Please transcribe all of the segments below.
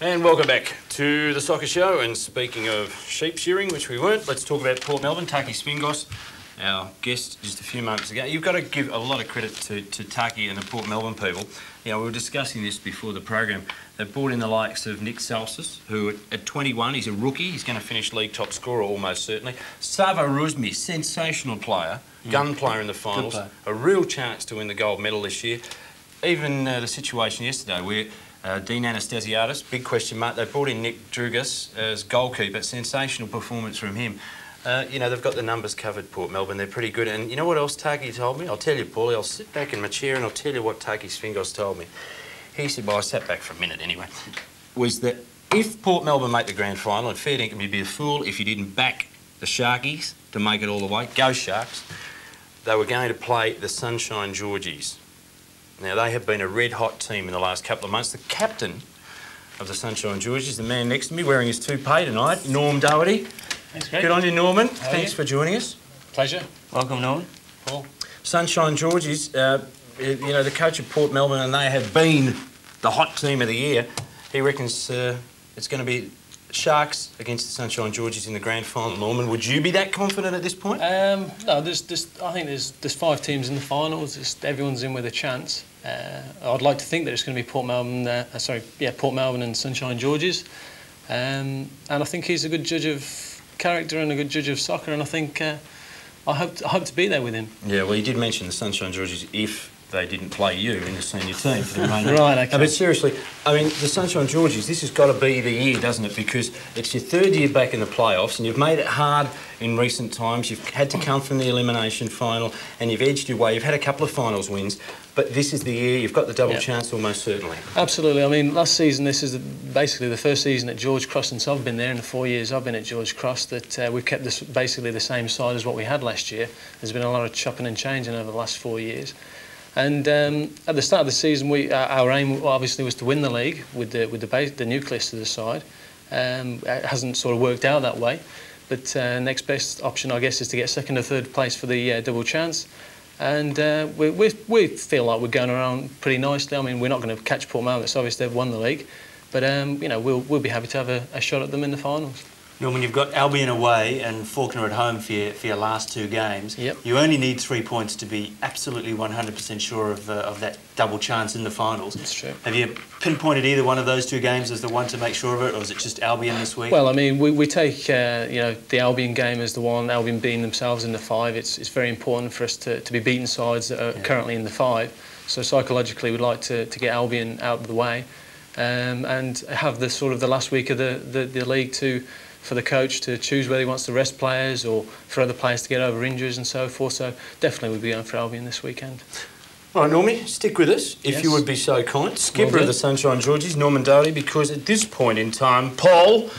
And welcome back to the Soccer Show. And speaking of sheep shearing, which we weren't, let's talk about Port Melbourne. Taki Svingos, our guest just a few moments ago. You've got to give a lot of credit to Taki and the Port Melbourne people. You know, we were discussing this before the program. They've brought in the likes of Nick Salsis, who at 21, he's a rookie. He's going to finish league top scorer almost certainly. Savo Rusmi, sensational player, gun player in the finals. A real chance to win the gold medal this year. Even the situation yesterday where Dean Anastasiadis, big question mark. They brought in Nick Drugas as goalkeeper. Sensational performance from him. You know, they've got the numbers covered, Port Melbourne. They're pretty good. And you know what else Taki told me? I'll tell you, Paulie. I'll sit back in my chair and I'll tell you what Taki Svingos told me. He said, well, I sat back for a minute anyway, was that if Port Melbourne make the grand final, and fair dinkum, you'd be a fool if you didn't back the Sharkies to make it all the way, go Sharks, they were going to play the Sunshine Georgies. Now, they have been a red-hot team in the last couple of months. The captain of the Sunshine Georgies, the man next to me wearing his toupee tonight, NormDougherty. Thanks, Greg. Good on you, Norman. Thanks for joining us. Pleasure. Welcome, Norman. Paul. Sunshine Georgies, you know, the coach of Port Melbourne, and they have been the hot team of the year. He reckons it's going to be Sharks against the Sunshine Georgies in the grand final. Norman, would you be that confident at this point? No, I think there's 5 teams in the finals. Everyone's in with a chance. I'd like to think that it's going to be Port Melbourne. Port Melbourne and Sunshine Georgies. And I think he's a good judge of character and a good judge of soccer. And I think I hope to be there with him. Yeah, well, you did mention the Sunshine Georgies if they didn't play you in the senior team for the remainder. Right, okay. But seriously, I mean, the Sunshine Georgies, this has got to be the year, doesn't it? Because it's your 3rd year back in the playoffs and you've made it hard in recent times. You've had to come from the elimination final and you've edged your way. You've had a couple of finals wins, but this is the year. You've got the double chance almost certainly. Absolutely. I mean, last season, this is basically the first season at George Cross since I've been there in the 4 years I've been at George Cross that we've kept this basically the same side as what we had last year. There's been a lot of chopping and changing over the last 4 years. And at the start of the season, our aim obviously was to win the league with the nucleus to the side. It hasn't sort of worked out that way, but next best option, I guess, is to get 2nd or 3rd place for the double chance. And we feel like we're going around pretty nicely. I mean, we're not going to catch Port Melbourne. It's obvious they've won the league, but you know, we'll be happy to have a shot at them in the finals. Norman, you've got Albion away and Faulkner at home for your last 2 games. Yep. You only need 3 points to be absolutely 100% sure of that double chance in the finals. That's true. Have you pinpointed either one of those 2 games as the one to make sure of it, or is it just Albion this week? Well, I mean, we take you know, the Albion game as the one. Albion beating themselves in the 5. It's very important for us to be beating sides that are currently in the 5. So psychologically, we'd like to get Albion out of the way, and have the sort of the last week of the league for the coach to choose whether he wants to rest players or for other players to get over injuries and so forth. So definitely we'll be going for Albion this weekend. All right, Normie, stick with us, if you would be so kind. Skipper of the Sunshine Georgies, NormDougherty, because at this point in time, Paul,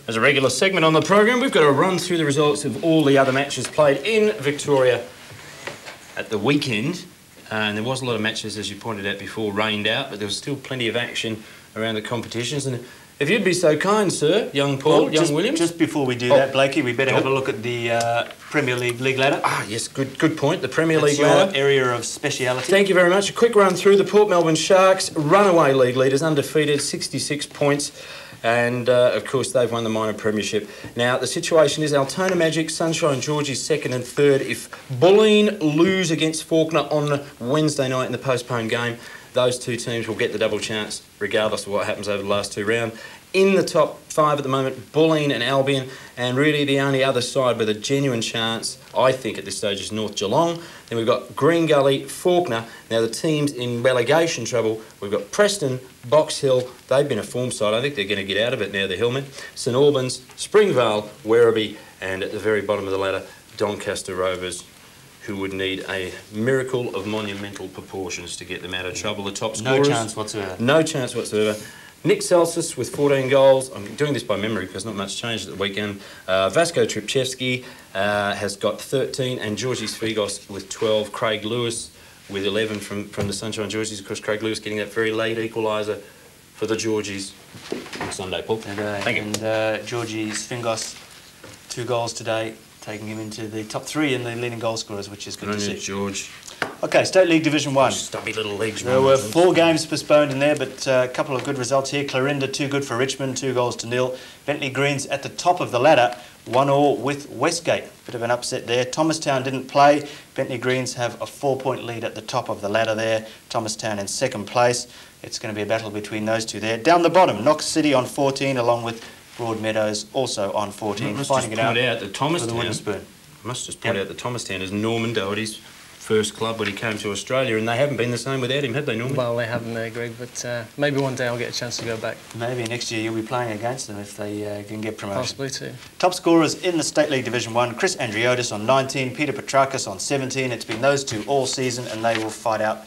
as a regular segment on the program, we've got to run through the results of all the other matches played in Victoria at the weekend. And there was a lot of matches, as you pointed out before, rained out, but there was still plenty of action around the competitions. And if you'd be so kind, sir, young Paul, Williams. Just before we do that, Blakey, we better have a look at the Premier League ladder. Ah, yes, good point. The Premier League ladder. Your area of speciality. Thank you very much. A quick run through the Port Melbourne Sharks, runaway league leaders, undefeated, 66 points. And, of course, they've won the minor premiership. Now, the situation is Altona Magic, Sunshine Georgies 2nd and 3rd. If Bulleen lose against Faulkner on Wednesday night in the postponed game, those 2 teams will get the double chance, regardless of what happens over the last 2 rounds. In the top 5 at the moment, Bulleen and Albion, and really the only other side with a genuine chance, I think, at this stage is North Geelong. Then we've got Green Gully, Faulkner. Now the teams in relegation trouble, we've got Preston, Box Hill. They've been a form side. I think they're going to get out of it now, the Hillmen. St Albans, Springvale, Werribee, and at the very bottom of the ladder, Doncaster Rovers, who would need a miracle of monumental proportions to get them out of trouble. The top scorers. No chance whatsoever. No chance whatsoever. Nick Celsus with 14 goals. I'm doing this by memory because not much changed at the weekend. Vasco Tripchevsky has got 13, and Georgie Svigos with 12. Craig Lewis with 11 from the Sunshine Georgies. Of course, Craig Lewis getting that very late equaliser for the Georgies on Sunday, Paul. Thank you. And Georgie Svingos, 2 goals today, taking him into the top 3 in the leading goal scorers, which is good to see. George. Okay, State League Division 1. Stubby little legs. There were 4 games postponed in there, but a couple of good results here. Clarinda, 2 good for Richmond, 2-0. Bentley Greens at the top of the ladder, 1-1 with Westgate. Bit of an upset there. Thomastown didn't play. Bentley Greens have a 4-point lead at the top of the ladder there. Thomastown in second place. It's going to be a battle between those two there. Down the bottom, Knox City on 14, along with Broadmeadows also on 14. Fighting it out that for the wooden spoon. I must just point out that Thomastown is NormDougherty's first club when he came to Australia, and they haven't been the same without him, have they, Norman? Well, they haven't there, Greg, but maybe one day I'll get a chance to go back. Maybe next year you'll be playing against them if they can get promoted. Possibly too. Top scorers in the State League Division 1, Chris Andriotis on 19, Peter Petrakis on 17. It's been those two all season, and they will fight out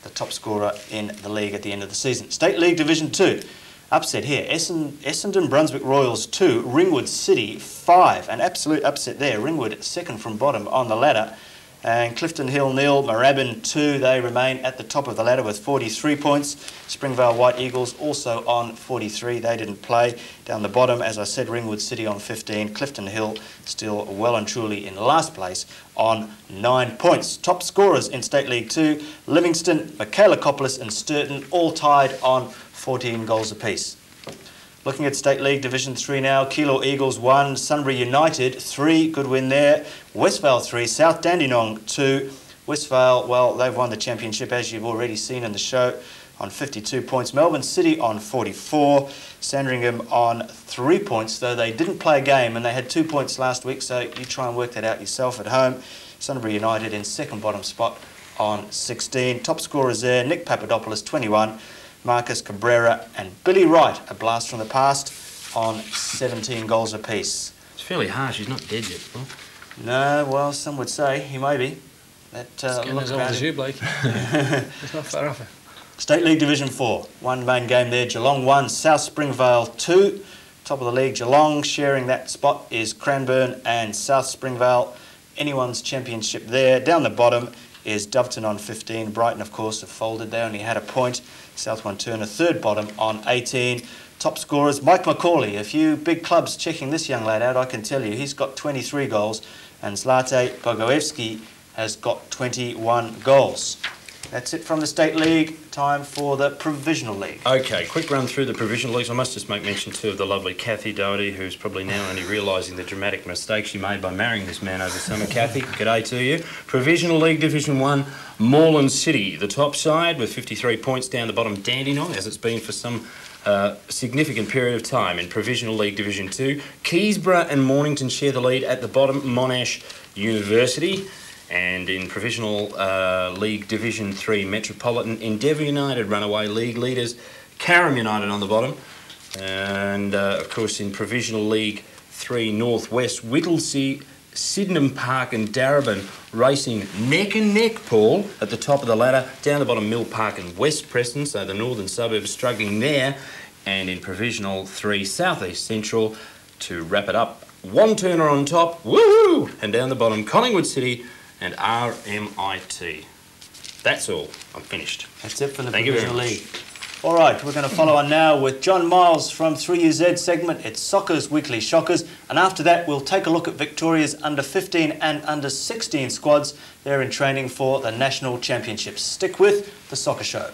the top scorer in the league at the end of the season. State League Division 2, upset here. Essendon Brunswick Royals 2, Ringwood City 5. An absolute upset there. Ringwood second from bottom on the ladder. And Clifton Hill 0, Moorabbin 2. They remain at the top of the ladder with 43 points. Springvale White Eagles also on 43. They didn't play. Down the bottom, as I said, Ringwood City on 15. Clifton Hill still well and truly in last place on 9 points. Top scorers in State League 2, Livingston, Michaelakopoulos and Sturton all tied on 14 goals apiece. Looking at State League Division 3 now, Keilor Eagles 1, Sunbury United 3, good win there. Westvale 3, South Dandenong 2. Westvale, well, they've won the championship, as you've already seen in the show, on 52 points. Melbourne City on 44. Sandringham on 3 points, though they didn't play a game, and they had 2 points last week, so you try and work that out yourself at home. Sunbury United in second bottom spot on 16. Top scorers there, Nick Papadopoulos 21. Marcus Cabrera and Billy Wright, a blast from the past, on 17 goals apiece. It's fairly harsh. He's not dead yet, Paul. No, well, some would say he may be. That as old as you, Blake. It's not far off it. State League Division 4, one main game there. Geelong 1, South Springvale 2. Top of the league, Geelong. Sharing that spot is Cranbourne and South Springvale. Anyone's championship there. Down the bottom is Doveton on 15. Brighton, of course, have folded. They only had a point. South One Turner, third bottom on 18. Top scorers, Mike Macaulay. A few big clubs checking this young lad out, I can tell you. He's got 23 goals, and Zlate Bogoevski has got 21 goals. That's it from the State League. Time for the Provisional League. Okay, quick run through the Provisional Leagues. I must just make mention too of the lovely Kathy Dougherty, who's probably now only realising the dramatic mistake she made by marrying this man over summer. Kathy, g'day to you. Provisional League Division 1, Moreland City, the top side with 53 points. Down the bottom, Dandenong, as it's been for some significant period of time. In Provisional League Division 2, Keysborough and Mornington share the lead. At the bottom, Monash University. And in Provisional League Division 3, Metropolitan, Endeavour United runaway league leaders, Carrum United on the bottom. And, of course, in Provisional League 3, Northwest, Whittlesea, Sydenham Park and Darebin racing neck and neck, Paul, at the top of the ladder. Down the bottom, Mill Park and West Preston, so the northern suburbs struggling there. And in Provisional 3, South East Central, to wrap it up, One Turner on top, woohoo! And down the bottom, Collingwood City and RMIT. That's all. I'm finished. That's it for the Provisional League. All right, we're going to follow on now with John Miles from 3UZ segment. It's Soccer's Weekly Shockers. And after that, we'll take a look at Victoria's under 15 and under 16 squads. They're in training for the National Championships. Stick with The Soccer Show.